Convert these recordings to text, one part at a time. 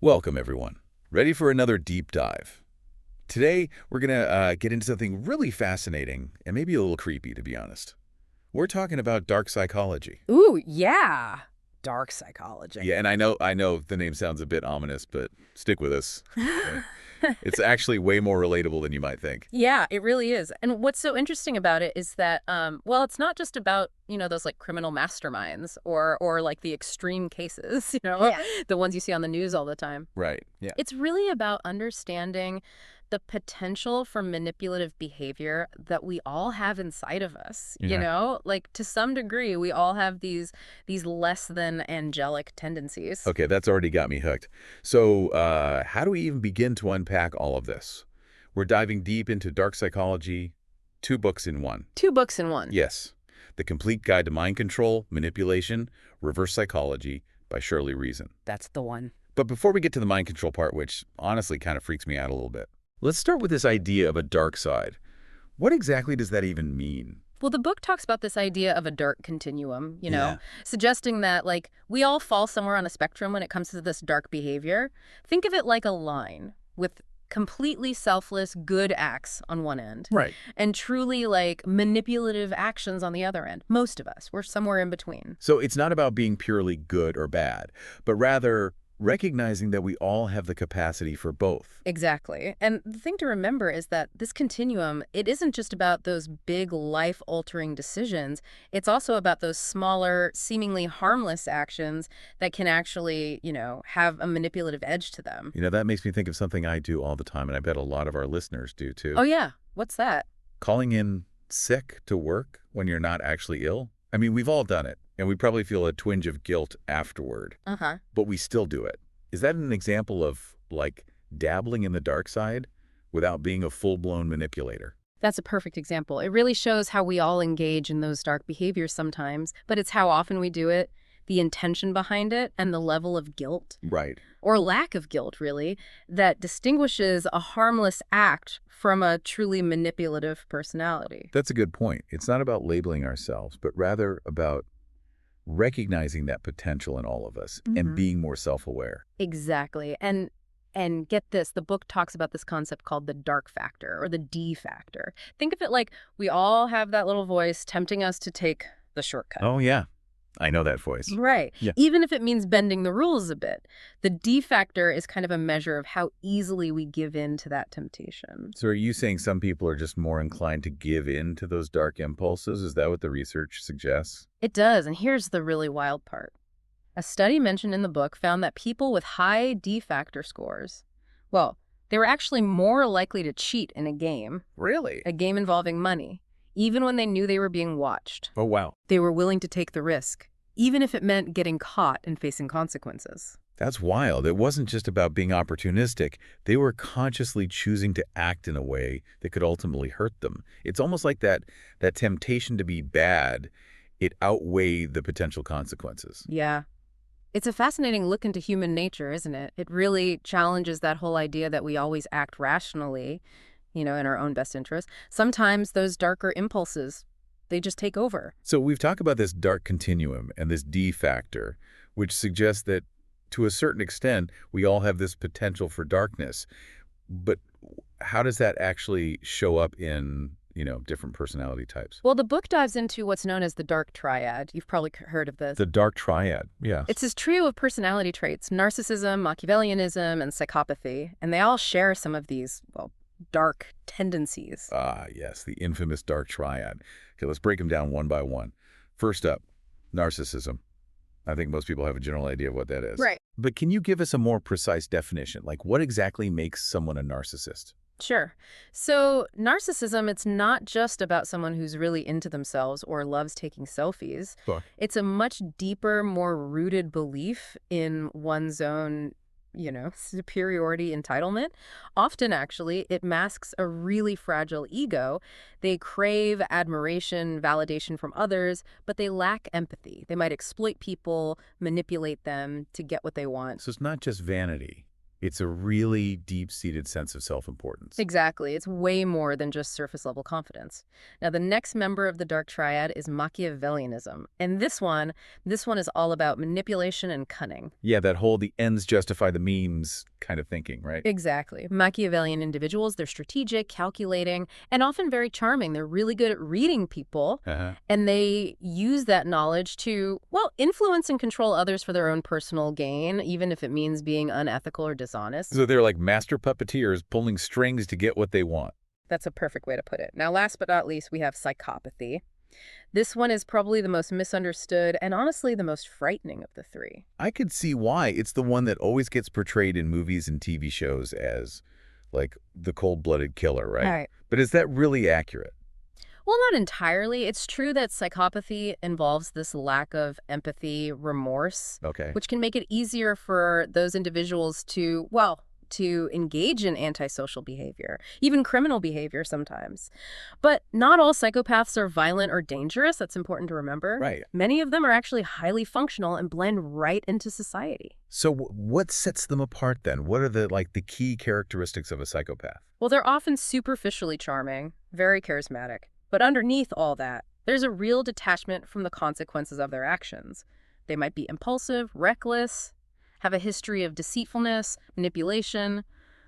Welcome, everyone. Ready for another deep dive? Today, we're going to get into something really fascinating and maybe a little creepy, to be honest. We're talking about dark psychology. Ooh, yeah. Dark psychology. Yeah, and I know the name sounds a bit ominous, but stick with us. Okay? It's actually way more relatable than you might think. Yeah, it really is. And what's so interesting about it is that, well, it's not just about, those like criminal masterminds or like the extreme cases, Yeah. the ones you see on the news all the time. Right. Yeah. It's really about understanding the potential for manipulative behavior that we all have inside of us, Yeah. Like to some degree, we all have these less than angelic tendencies. Okay, that's already got me hooked. So, how do we even begin to unpack all of this? We're diving deep into dark psychology, two books in one. Two books in one. Yes. The Complete Guide to Mind Control, Manipulation, Reverse Psychology by Shirley Reason. That's the one. But before we get to the mind control part, which honestly kind of freaks me out a little bit, let's start with this idea of a dark side. What exactly does that even mean? Well, the book talks about this idea of a dark continuum, Yeah. suggesting that, like, we all fall somewhere on a spectrum when it comes to this dark behavior. Think of it like a line with completely selfless good acts on one end Right. and truly, like, manipulative actions on the other end. Most of us, we're somewhere in between. So it's not about being purely good or bad, but rather recognizing that we all have the capacity for both. Exactly. And the thing to remember is that this continuum, it isn't just about those big life-altering decisions. It's also about those smaller, seemingly harmless actions that can actually, have a manipulative edge to them. That makes me think of something I do all the time, and I bet a lot of our listeners do too. Oh, yeah. What's that? Calling in sick to work when you're not actually ill. I mean, we've all done it, and we probably feel a twinge of guilt afterward, Uh-huh. but we still do it. Is that an example of, like, dabbling in the dark side without being a full-blown manipulator? That's a perfect example. It really shows how we all engage in those dark behaviors sometimes, but it's how often we do it, the intention behind it, and the level of guilt, Right. or lack of guilt, really, that distinguishes a harmless act from a truly manipulative personality. That's a good point. It's not about labeling ourselves, but rather about recognizing that potential in all of us and Mhm. being more self-aware. Exactly. And get this, the book talks about this concept called the dark factor or the D factor. Think of it like we all have that little voice tempting us to take the shortcut. Oh, yeah. I know that voice. Right. Yeah. Even if it means bending the rules a bit. The D factor is kind of a measure of how easily we give in to that temptation. So are you saying some people are just more inclined to give in to those dark impulses? Is that what the research suggests? It does, and here's the really wild part. A study mentioned in the book found that people with high D factor scores, well, they were actually more likely to cheat in Really? a game involving money, even when they knew they were being watched. Oh, wow. They were willing to take the risk, even if it meant getting caught and facing consequences. That's wild. It wasn't just about being opportunistic. They were consciously choosing to act in a way that could ultimately hurt them. It's almost like that temptation to be bad, it outweighed the potential consequences. Yeah. It's a fascinating look into human nature, isn't it? It really challenges that whole idea that we always act rationally, in our own best interest. Sometimes those darker impulses, they just take over. So we've talked about this dark continuum and this D factor, which suggests that to a certain extent, we all have this potential for darkness. But how does that actually show up in, different personality types? Well, the book dives into what's known as the dark triad. You've probably heard of this. The dark triad, yeah. It's this trio of personality traits: narcissism, Machiavellianism, and psychopathy. And they all share some of these, well, dark tendencies. Ah, yes, the infamous dark triad. Okay, let's break them down one by one. First up, narcissism. I think most people have a general idea of what that is. Right. But can you give us a more precise definition? Like, what exactly makes someone a narcissist? Sure. So narcissism, it's not just about someone who's really into themselves or loves taking selfies. Sure. It's a much deeper, more rooted belief in one's own, superiority entitlement. Often, actually, it masks a really fragile ego. They crave admiration, validation from others, but they lack empathy. They might exploit people, manipulate them to get what they want. So it's not just vanity. It's a really deep-seated sense of self-importance. Exactly. It's way more than just surface level confidence. Now, the next member of the dark triad is Machiavellianism. And this one is all about manipulation and cunning. Yeah, that whole the ends justify the means kind of thinking, right? Exactly. Machiavellian individuals, they're strategic, calculating, and often very charming. They're really good at reading people, Uh-huh. and they use that knowledge to, well, influence and control others for their own personal gain, even if it means being unethical or dishonest. So they're like master puppeteers pulling strings to get what they want. That's a perfect way to put it. Now, last but not least, we have psychopathy. This one is probably the most misunderstood and honestly the most frightening of the three. I could see why. It's the one that always gets portrayed in movies and TV shows as, like, the cold-blooded killer, right? Right. But is that really accurate? Well, not entirely. It's true that psychopathy involves this lack of empathy, remorse, Okay. which can make it easier for those individuals to, well, to engage in antisocial behavior, even criminal behavior sometimes. But not all psychopaths are violent or dangerous. That's important to remember. Right. Many of them are actually highly functional and blend right into society. So what sets them apart then? What are the key characteristics of a psychopath? Well, they're often superficially charming, very charismatic. But underneath all that, there's a real detachment from the consequences of their actions. They might be impulsive, reckless, have a history of deceitfulness, manipulation.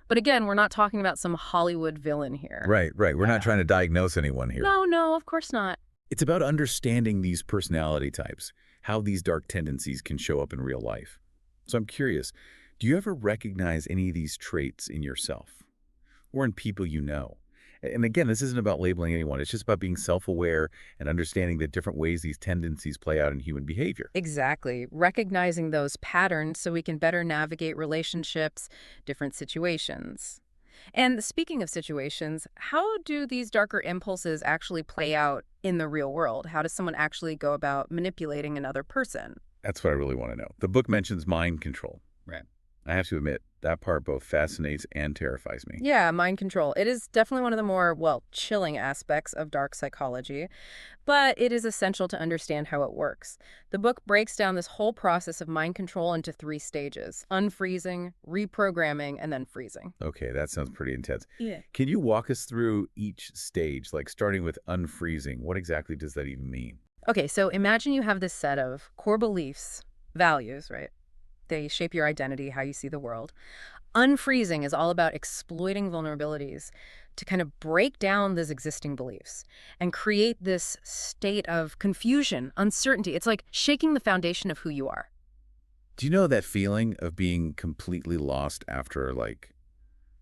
But again, we're not talking about some Hollywood villain here. Right. We're not trying to diagnose anyone here. No, of course not. It's about understanding these personality types, how these dark tendencies can show up in real life. So I'm curious, do you ever recognize any of these traits in yourself or in people you know? And again, this isn't about labeling anyone. It's just about being self-aware and understanding the different ways these tendencies play out in human behavior. Exactly. Recognizing those patterns so we can better navigate relationships, different situations. And speaking of situations, how do these darker impulses actually play out in the real world? How does someone actually go about manipulating another person? That's what I really want to know. The book mentions mind control. Right. I have to admit, that part both fascinates and terrifies me. Yeah, mind control. It is definitely one of the more, well, chilling aspects of dark psychology, but it is essential to understand how it works. The book breaks down this whole process of mind control into 3 stages: unfreezing, reprogramming, and then freezing. Okay, that sounds pretty intense. Yeah. Can you walk us through each stage, like starting with unfreezing? What exactly does that even mean? Okay, so imagine you have this set of core beliefs, values, right? They shape your identity, how you see the world. Unfreezing is all about exploiting vulnerabilities to kind of break down those existing beliefs and create this state of confusion, uncertainty. It's like shaking the foundation of who you are. Do you know that feeling of being completely lost after, like,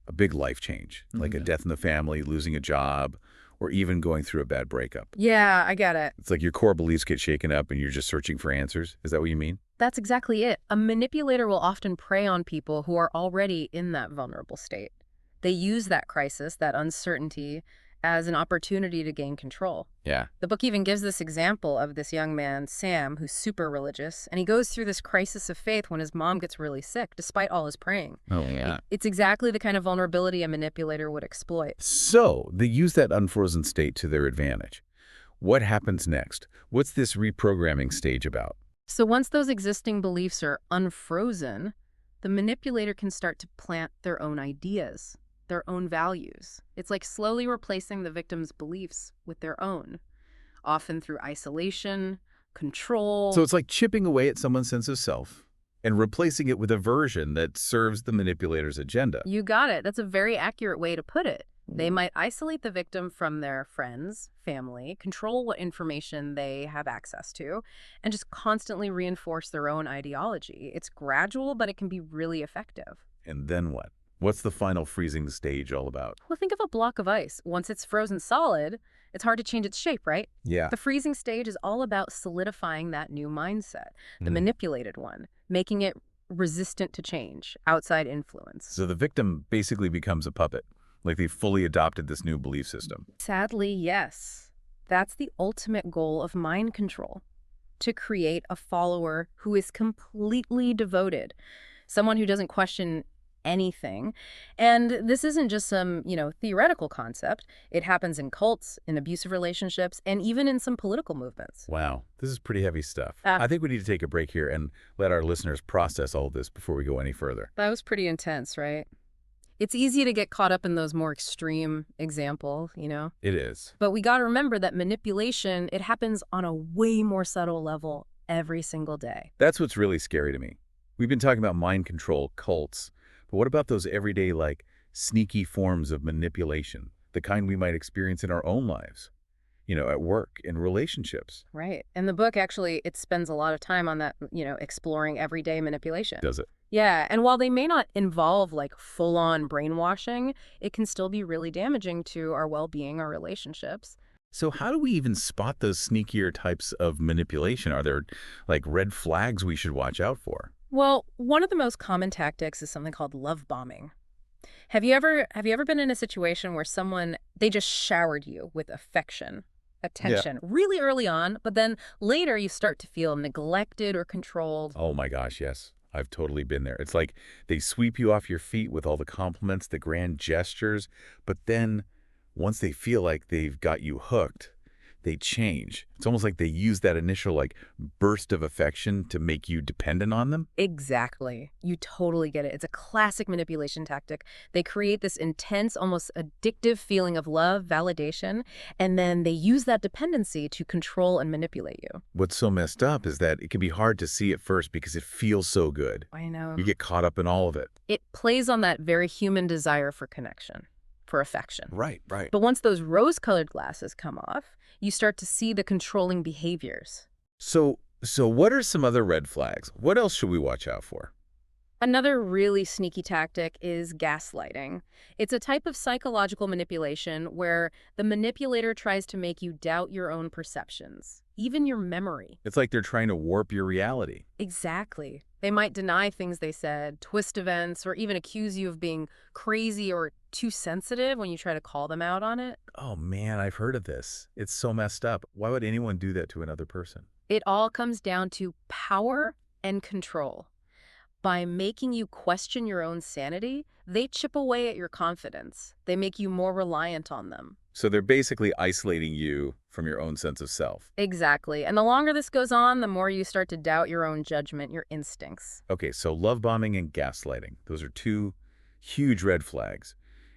a big life change, like a death in the family, losing a job, or even going through a bad breakup? Yeah, I get it. It's like your core beliefs get shaken up and you're just searching for answers. Is that what you mean? That's exactly it. A manipulator will often prey on people who are already in that vulnerable state. They use that crisis, that uncertainty, as an opportunity to gain control. Yeah. The book even gives this example of this young man, Sam, who's super religious, and he goes through this crisis of faith when his mom gets really sick, despite all his praying. Oh, yeah. It's exactly the kind of vulnerability a manipulator would exploit. So they use that unfrozen state to their advantage. What happens next? What's this reprogramming stage about? So once those existing beliefs are unfrozen, the manipulator can start to plant their own ideas, their own values. It's like slowly replacing the victim's beliefs with their own, often through isolation, control. So it's like chipping away at someone's sense of self and replacing it with a version that serves the manipulator's agenda. You got it. That's a very accurate way to put it. They might isolate the victim from their friends, family, control what information they have access to, and just constantly reinforce their own ideology. It's gradual, but it can be really effective. And then what? What's the final freezing stage all about? Well, think of a block of ice. Once it's frozen solid, it's hard to change its shape, right? Yeah. The freezing stage is all about solidifying that new mindset, the manipulated one, making it resistant to change, outside influence. So the victim basically becomes a puppet, like they fully adopted this new belief system. Sadly, yes. That's the ultimate goal of mind control, to create a follower who is completely devoted, someone who doesn't question anything. And this isn't just some, theoretical concept. It happens in cults, in abusive relationships, and even in some political movements. Wow, this is pretty heavy stuff. Ah, I think we need to take a break here and let our listeners process all of this before we go any further. that was pretty intense, right? It's easy to get caught up in those more extreme examples. It is. But we got to remember that manipulation, it happens on a way more subtle level every single day. That's what's really scary to me. We've been talking about mind control, cults, but what about those everyday, sneaky forms of manipulation, the kind we might experience in our own lives, at work, in relationships? Right. And the book actually, it spends a lot of time on that, exploring everyday manipulation. Does it? Yeah, and while they may not involve full-on brainwashing, it can still be really damaging to our well-being, our relationships. So how do we even spot those sneakier types of manipulation? Are there, red flags we should watch out for? Well, one of the most common tactics is something called love bombing. Have you ever been in a situation where someone they just showered you with affection, Yeah. attention really early on, but then later you start to feel neglected or controlled? Oh my gosh, yes. I've totally been there. It's like they sweep you off your feet with all the compliments, the grand gestures, but then once they feel like they've got you hooked, they change. It's almost like they use that initial burst of affection to make you dependent on them. Exactly. You totally get it. It's a classic manipulation tactic. They create this intense, almost addictive feeling of love, validation, and then they use that dependency to control and manipulate you. What's so messed up is that it can be hard to see at first because it feels so good. I know. You get caught up in all of it. It plays on that very human desire for connection, for affection. Right, right. But once those rose-colored glasses come off, you start to see the controlling behaviors. So what are some other red flags? What else should we watch out for? Another really sneaky tactic is gaslighting. It's a type of psychological manipulation where the manipulator tries to make you doubt your own perceptions, even your memory. It's like they're trying to warp your reality. Exactly. They might deny things they said, twist events, or even accuse you of being crazy or too sensitive when you try to call them out on it. Oh man, I've heard of this. It's so messed up. Why would anyone do that to another person? It all comes down to power and control. By making you question your own sanity, they chip away at your confidence. They make you more reliant on them. So they're basically isolating you from your own sense of self. Exactly. And the longer this goes on, the more you start to doubt your own judgment, your instincts. Okay, so love bombing and gaslighting. Those are two huge red flags.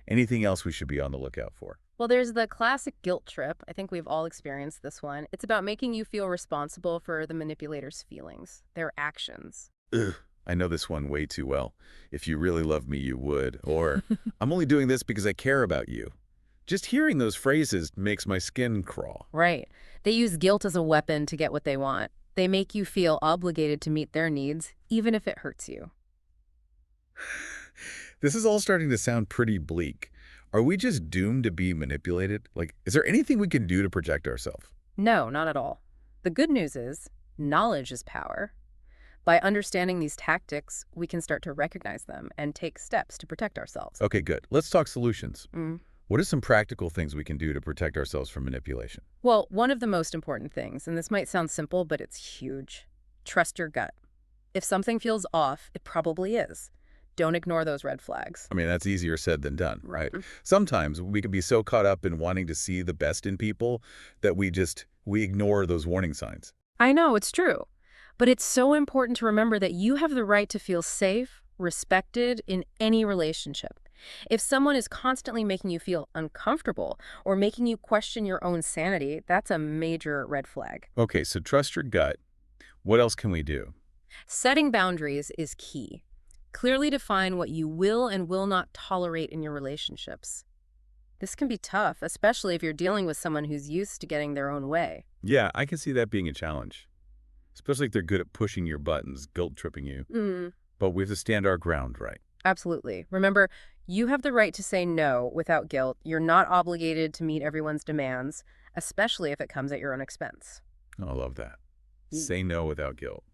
Anything else we should be on the lookout for? Well, there's the classic guilt trip. I think we've all experienced this one. It's about making you feel responsible for the manipulator's feelings, their actions. Ugh, I know this one way too well. If you really love me, you would. Or, I'm only doing this because I care about you. Just hearing those phrases makes my skin crawl. Right. They use guilt as a weapon to get what they want. They make you feel obligated to meet their needs, even if it hurts you. This is all starting to sound pretty bleak. Are we just doomed to be manipulated? Is there anything we can do to protect ourselves? No, not at all. The good news is, knowledge is power. By understanding these tactics, we can start to recognize them and take steps to protect ourselves. Okay, good. Let's talk solutions. Mm. What are some practical things we can do to protect ourselves from manipulation? Well, one of the most important things, and this might sound simple, but it's huge. Trust your gut. If something feels off, it probably is. Don't ignore those red flags. I mean, that's easier said than done, right? Mhm. Sometimes we can be so caught up in wanting to see the best in people that we ignore those warning signs. I know, it's true. But it's so important to remember that you have the right to feel safe, respected in any relationship. If someone is constantly making you feel uncomfortable or making you question your own sanity, that's a major red flag. Okay, so trust your gut. What else can we do? Setting boundaries is key. Clearly define what you will and will not tolerate in your relationships. This can be tough, especially if you're dealing with someone who's used to getting their own way. Yeah, I can see that being a challenge, especially if they're good at pushing your buttons, guilt-tripping you. But we have to stand our ground, right? Absolutely. Remember, you have the right to say no without guilt. You're not obligated to meet everyone's demands, especially if it comes at your own expense. Oh, I love that. Mm. Say no without guilt.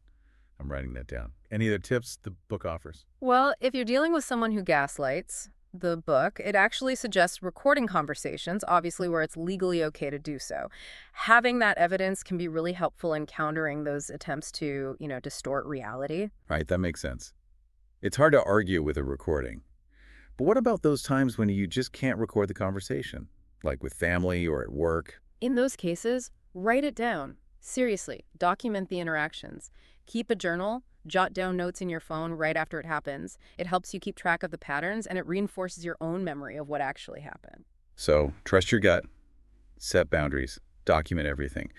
I'm writing that down. Any other tips the book offers? Well, if you're dealing with someone who gaslights, the book, it actually suggests recording conversations, obviously where it's legally okay to do so. Having that evidence can be really helpful in countering those attempts to, distort reality. Right, that makes sense. It's hard to argue with a recording. But what about those times when you just can't record the conversation, like with family or at work? In those cases, write it down. Seriously, document the interactions. Keep a journal, jot down notes in your phone right after it happens. It helps you keep track of the patterns and it reinforces your own memory of what actually happened. So trust your gut, set boundaries, document everything.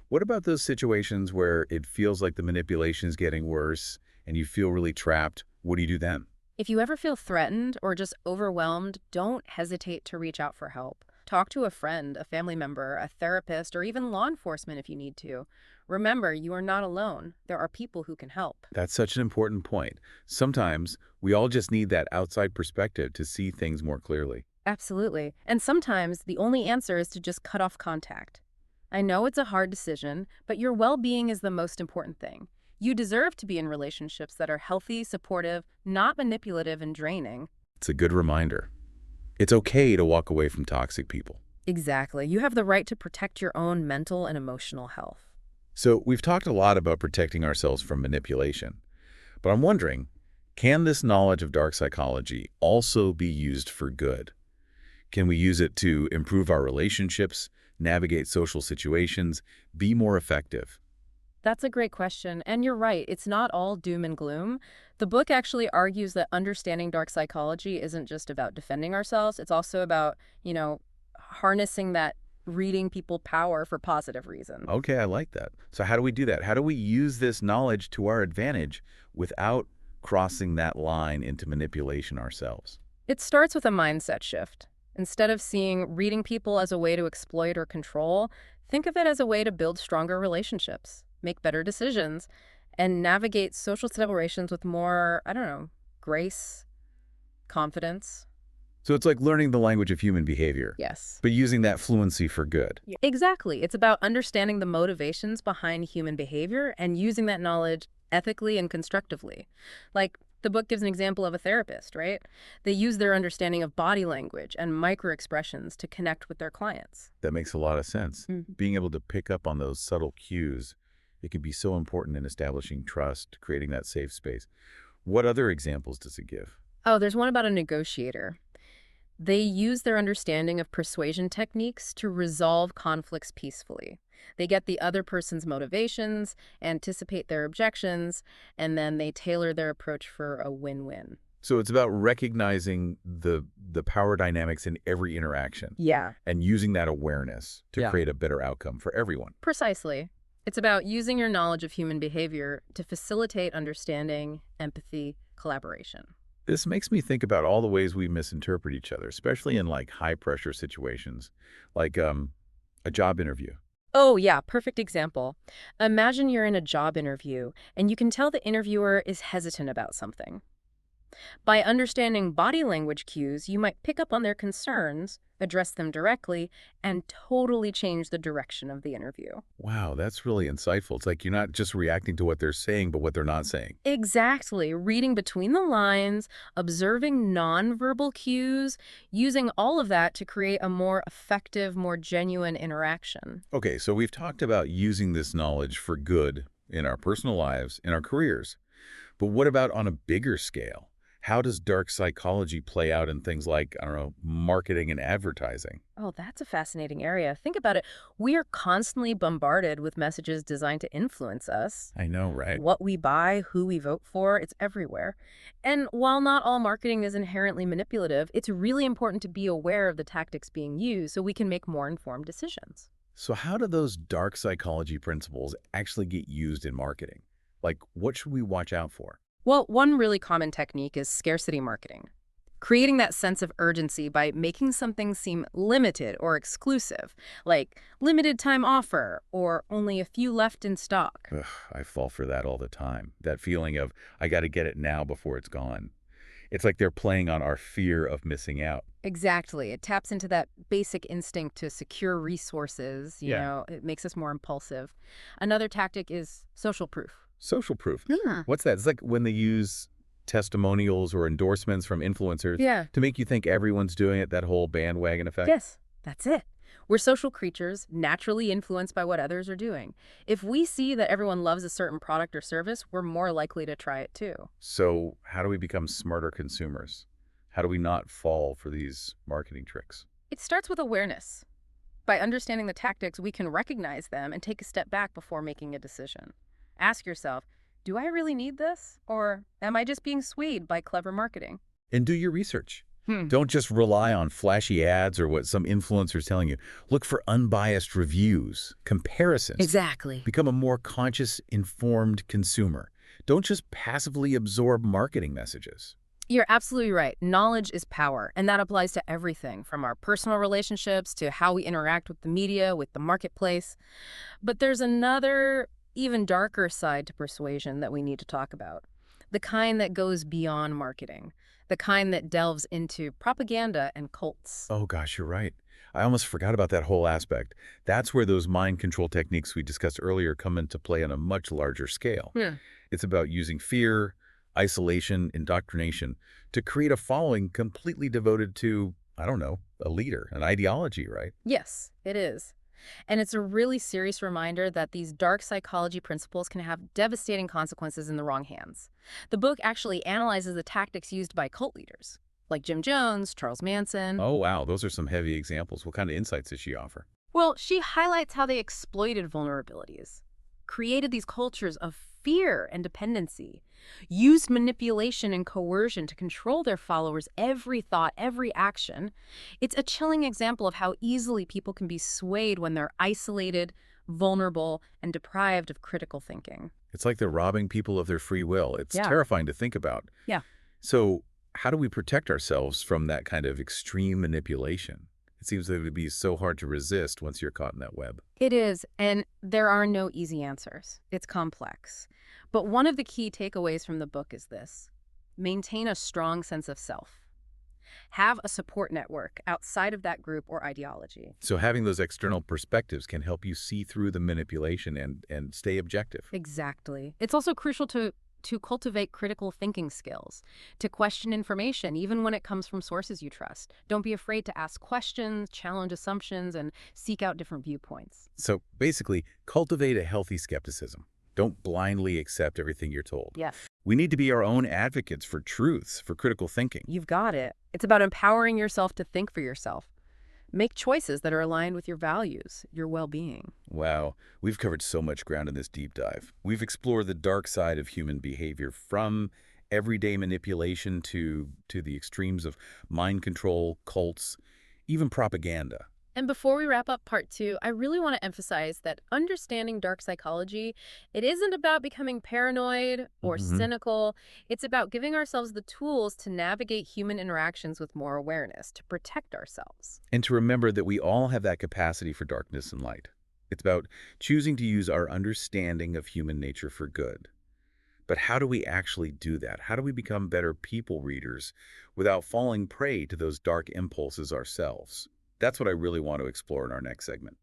What about those situations where it feels like the manipulation is getting worse and you feel really trapped? What do you do then? If you ever feel threatened or just overwhelmed, don't hesitate to reach out for help. Talk to a friend, a family member, a therapist, or even law enforcement if you need to. Remember, you are not alone. There are people who can help. That's such an important point. Sometimes we all just need that outside perspective to see things more clearly. Absolutely. And sometimes the only answer is to just cut off contact. I know it's a hard decision, but your well-being is the most important thing. You deserve to be in relationships that are healthy, supportive, not manipulative and draining. It's a good reminder. It's okay to walk away from toxic people. Exactly. You have the right to protect your own mental and emotional health. So we've talked a lot about protecting ourselves from manipulation, but I'm wondering, can this knowledge of dark psychology also be used for good? Can we use it to improve our relationships, navigate social situations, be more effective? That's a great question. And you're right, it's not all doom and gloom. The book actually argues that understanding dark psychology isn't just about defending ourselves. It's also about, harnessing that reading people power for positive reasons. Okay, I like that. So how do we do that? How do we use this knowledge to our advantage without crossing that line into manipulation ourselves? It starts with a mindset shift. Instead of seeing reading people as a way to exploit or control, think of it as a way to build stronger relationships, make better decisions, and navigate social situations with more, grace, confidence. So it's like learning the language of human behavior, Yes. but using that fluency for good. Yeah. Exactly. It's about understanding the motivations behind human behavior and using that knowledge ethically and constructively. Like the book gives an example of a therapist, right? They use their understanding of body language and microexpressions to connect with their clients. That makes a lot of sense. Being able to pick up on those subtle cues, it can be so important in establishing trust, creating that safe space. What other examples does it give? Oh, there's one about a negotiator. They use their understanding of persuasion techniques to resolve conflicts peacefully. They get the other person's motivations, anticipate their objections, and then they tailor their approach for a win-win. So it's about recognizing the power dynamics in every interaction Yeah. and using that awareness to Yeah. create a better outcome for everyone. Precisely. It's about using your knowledge of human behavior to facilitate understanding, empathy, collaboration. This makes me think about all the ways we misinterpret each other, especially in like high pressure situations, like a job interview. Oh, yeah, perfect example. Imagine you're in a job interview and you can tell the interviewer is hesitant about something. By understanding body language cues, you might pick up on their concerns, address them directly, and totally change the direction of the interview. Wow, that's really insightful. It's like you're not just reacting to what they're saying, but what they're not saying. Exactly. Reading between the lines, observing nonverbal cues, using all of that to create a more effective, more genuine interaction. Okay, so we've talked about using this knowledge for good in our personal lives, in our careers. But what about on a bigger scale? How does dark psychology play out in things like, I don't know, marketing and advertising? Oh, that's a fascinating area. Think about it. We are constantly bombarded with messages designed to influence us. I know, right? What we buy, who we vote for, it's everywhere. And while not all marketing is inherently manipulative, it's really important to be aware of the tactics being used so we can make more informed decisions. So how do those dark psychology principles actually get used in marketing? Like, what should we watch out for? Well, one really common technique is scarcity marketing. Creating that sense of urgency by making something seem limited or exclusive, like limited time offer or only a few left in stock. Ugh, I fall for that all the time. That feeling of, I got to get it now before it's gone. It's like they're playing on our fear of missing out. Exactly. It taps into that basic instinct to secure resources. Yeah. It makes us more impulsive. Another tactic is social proof. Social proof. Yeah. What's that? It's like when they use testimonials or endorsements from influencers Yeah. to make you think everyone's doing it, that whole bandwagon effect. Yes, that's it. We're social creatures, naturally influenced by what others are doing. If we see that everyone loves a certain product or service, we're more likely to try it too. So how do we become smarter consumers? How do we not fall for these marketing tricks? It starts with awareness. By understanding the tactics, we can recognize them and take a step back before making a decision. Ask yourself, do I really need this? Or am I just being swayed by clever marketing? And do your research. Hmm. Don't just rely on flashy ads or what some influencer's telling you. Look for unbiased reviews, comparisons. Exactly. Become a more conscious, informed consumer. Don't just passively absorb marketing messages. You're absolutely right. Knowledge is power, and that applies to everything from our personal relationships to how we interact with the media, with the marketplace. But there's another, even darker side to persuasion that we need to talk about. The kind that goes beyond marketing, the kind that delves into propaganda and cults. Oh gosh, you're right. I almost forgot about that whole aspect. That's where those mind control techniques we discussed earlier come into play on a much larger scale. Hmm. It's about using fear, isolation, indoctrination to create a following completely devoted to, I don't know, a leader, an ideology, right? Yes, it is. And it's a really serious reminder that these dark psychology principles can have devastating consequences in the wrong hands. The book actually analyzes the tactics used by cult leaders, like Jim Jones, Charles Manson. Oh, wow. Those are some heavy examples. What kind of insights does she offer? Well, she highlights how they exploited vulnerabilities, created these cultures of fear and dependency, used manipulation and coercion to control their followers' every thought, every action. It's a chilling example of how easily people can be swayed when they're isolated, vulnerable, and deprived of critical thinking. It's like they're robbing people of their free will. It's Yeah. terrifying to think about. Yeah. So how do we protect ourselves from that kind of extreme manipulation? It seems that it would be so hard to resist once you're caught in that web. It is, and there are no easy answers. It's complex. But one of the key takeaways from the book is this: maintain a strong sense of self. Have a support network outside of that group or ideology. So having those external perspectives can help you see through the manipulation and stay objective. Exactly. It's also crucial to cultivate critical thinking skills, to question information, even when it comes from sources you trust. Don't be afraid to ask questions, challenge assumptions, and seek out different viewpoints. So basically, cultivate a healthy skepticism. Don't blindly accept everything you're told. Yes. We need to be our own advocates for truths, for critical thinking. You've got it. It's about empowering yourself to think for yourself. Make choices that are aligned with your values, your well-being. Wow, we've covered so much ground in this deep dive. We've explored the dark side of human behavior, from everyday manipulation to the extremes of mind control, cults, even propaganda. And before we wrap up part 2, I really want to emphasize that understanding dark psychology, it isn't about becoming paranoid or cynical. It's about giving ourselves the tools to navigate human interactions with more awareness, to protect ourselves. And to remember that we all have that capacity for darkness and light. It's about choosing to use our understanding of human nature for good. But how do we actually do that? How do we become better people readers without falling prey to those dark impulses ourselves? That's what I really want to explore in our next segment.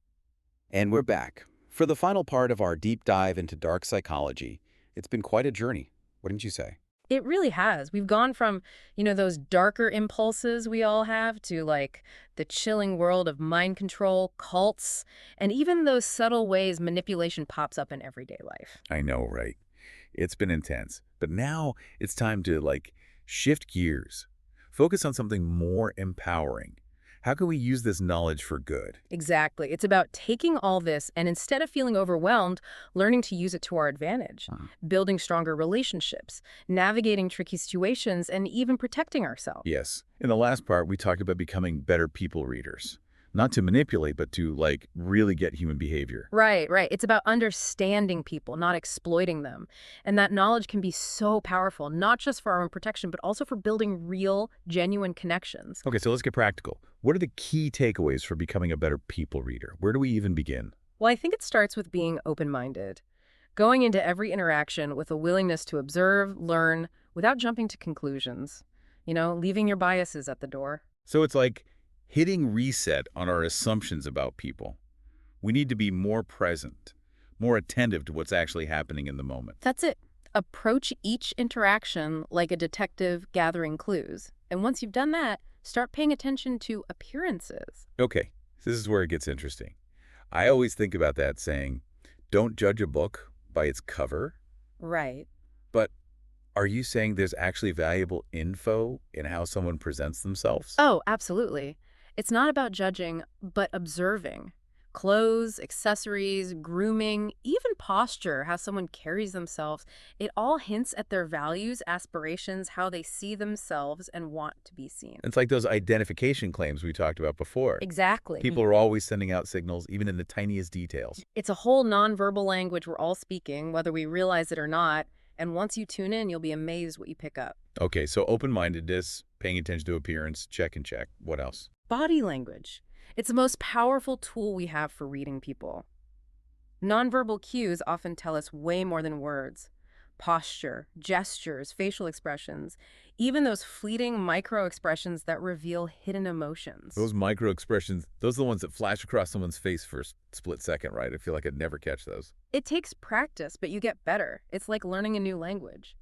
And we're back. For the final part of our deep dive into dark psychology, it's been quite a journey, wouldn't you say? It really has. We've gone from, those darker impulses we all have to like the chilling world of mind control, cults, and even those subtle ways manipulation pops up in everyday life. I know, right? It's been intense. But now it's time to, shift gears. Focus on something more empowering. How can we use this knowledge for good? Exactly. It's about taking all this and instead of feeling overwhelmed, learning to use it to our advantage, building stronger relationships, navigating tricky situations, and even protecting ourselves. Yes. In the last part, we talked about becoming better people readers. Not to manipulate, but to, really get human behavior. Right, right. It's about understanding people, not exploiting them. And that knowledge can be so powerful, not just for our own protection, but also for building real, genuine connections. Okay, so let's get practical. What are the key takeaways for becoming a better people reader? Where do we even begin? Well, I think it starts with being open-minded, going into every interaction with a willingness to observe, learn, without jumping to conclusions. Leaving your biases at the door. So it's like hitting reset on our assumptions about people. We need to be more present, more attentive to what's actually happening in the moment. That's it. Approach each interaction like a detective gathering clues. And once you've done that, start paying attention to appearances. Okay, This is where it gets interesting. I always think about that saying, don't judge a book by its cover, Right. but are you saying there's actually valuable info in how someone presents themselves? Oh, absolutely. It's not about judging, but observing. Clothes, accessories, grooming, even posture, how someone carries themselves, it all hints at their values, aspirations, how they see themselves and want to be seen. It's like those identification claims we talked about before. Exactly. People are always sending out signals, even in the tiniest details. It's a whole nonverbal language we're all speaking, whether we realize it or not. And once you tune in, you'll be amazed what you pick up. Okay, so open-mindedness, paying attention to appearance, check and check. What else? Body language. It's the most powerful tool we have for reading people. Nonverbal cues often tell us way more than words. Posture, gestures, facial expressions, even those fleeting micro expressions that reveal hidden emotions. Those micro expressions, those are the ones that flash across someone's face for a split second, right? I feel like I'd never catch those. It takes practice, but you get better. It's like learning a new language.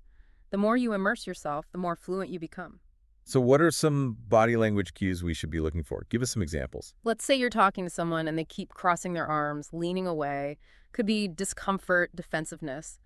The more you immerse yourself, the more fluent you become. So what are some body language cues we should be looking for? Give us some examples. Let's say you're talking to someone and they keep crossing their arms, leaning away. Could be discomfort, defensiveness.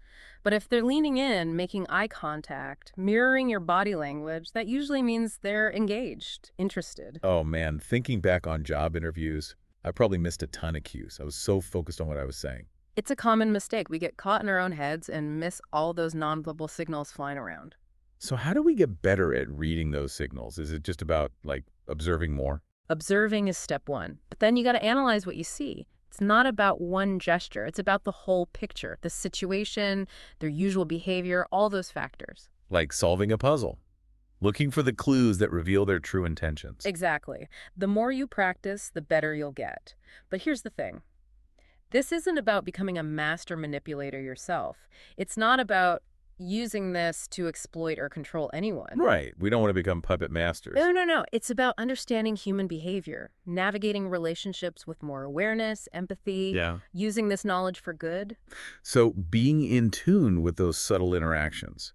But if they're leaning in, making eye contact, mirroring your body language, that usually means they're engaged, interested. Oh man, thinking back on job interviews, I probably missed a ton of cues. I was so focused on what I was saying. It's a common mistake. We get caught in our own heads and miss all those nonverbal signals flying around. So how do we get better at reading those signals? Is it just about, like, observing more? Observing is step one, but then you got to analyze what you see. It's not about one gesture. It's about the whole picture, the situation, their usual behavior, all those factors. Like solving a puzzle, looking for the clues that reveal their true intentions. Exactly. The more you practice, the better you'll get. But here's the thing. This isn't about becoming a master manipulator yourself. It's not about using this to exploit or control anyone. Right. We don't want to become puppet masters. No, no, no. It's about understanding human behavior, navigating relationships with more awareness, empathy, Yeah. using this knowledge for good. So being in tune with those subtle interactions,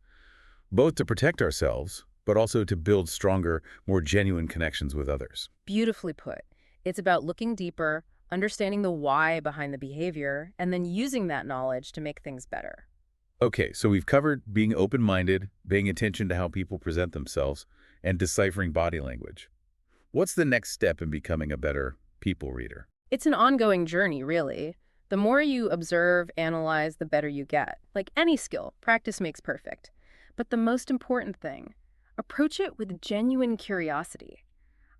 both to protect ourselves, but also to build stronger, more genuine connections with others. Beautifully put. It's about looking deeper, understanding the why behind the behavior, and then using that knowledge to make things better. Okay, so we've covered being open-minded, paying attention to how people present themselves, and deciphering body language. What's the next step in becoming a better people reader? It's an ongoing journey, really. The more you observe, analyze, the better you get. Like any skill, practice makes perfect. But the most important thing, approach it with genuine curiosity,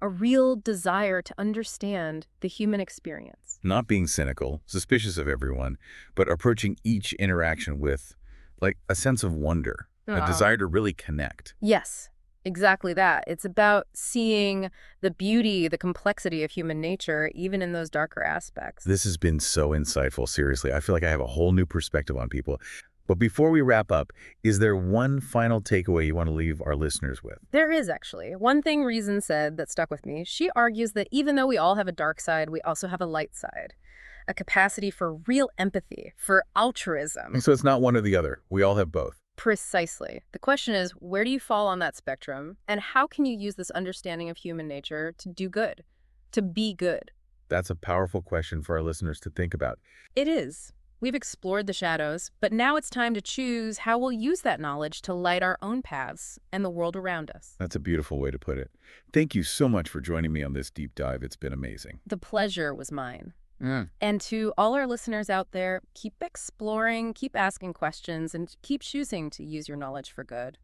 a real desire to understand the human experience. Not being cynical, suspicious of everyone, but approaching each interaction with, like, a sense of wonder, a Ah. desire to really connect. Yes, exactly that. It's about seeing the beauty, the complexity of human nature, even in those darker aspects. This has been so insightful, seriously. I feel like I have a whole new perspective on people. But before we wrap up, is there one final takeaway you want to leave our listeners with? There is actually. One thing Reason said that stuck with me. She argues that even though we all have a dark side, we also have a light side, a capacity for real empathy, for altruism. So it's not one or the other. We all have both. Precisely. The question is, where do you fall on that spectrum, and how can you use this understanding of human nature to do good, to be good? That's a powerful question for our listeners to think about. It is. We've explored the shadows, but now it's time to choose how we'll use that knowledge to light our own paths and the world around us. That's a beautiful way to put it. Thank you so much for joining me on this deep dive. It's been amazing. The pleasure was mine. And to all our listeners out there, keep exploring, keep asking questions, and keep choosing to use your knowledge for good.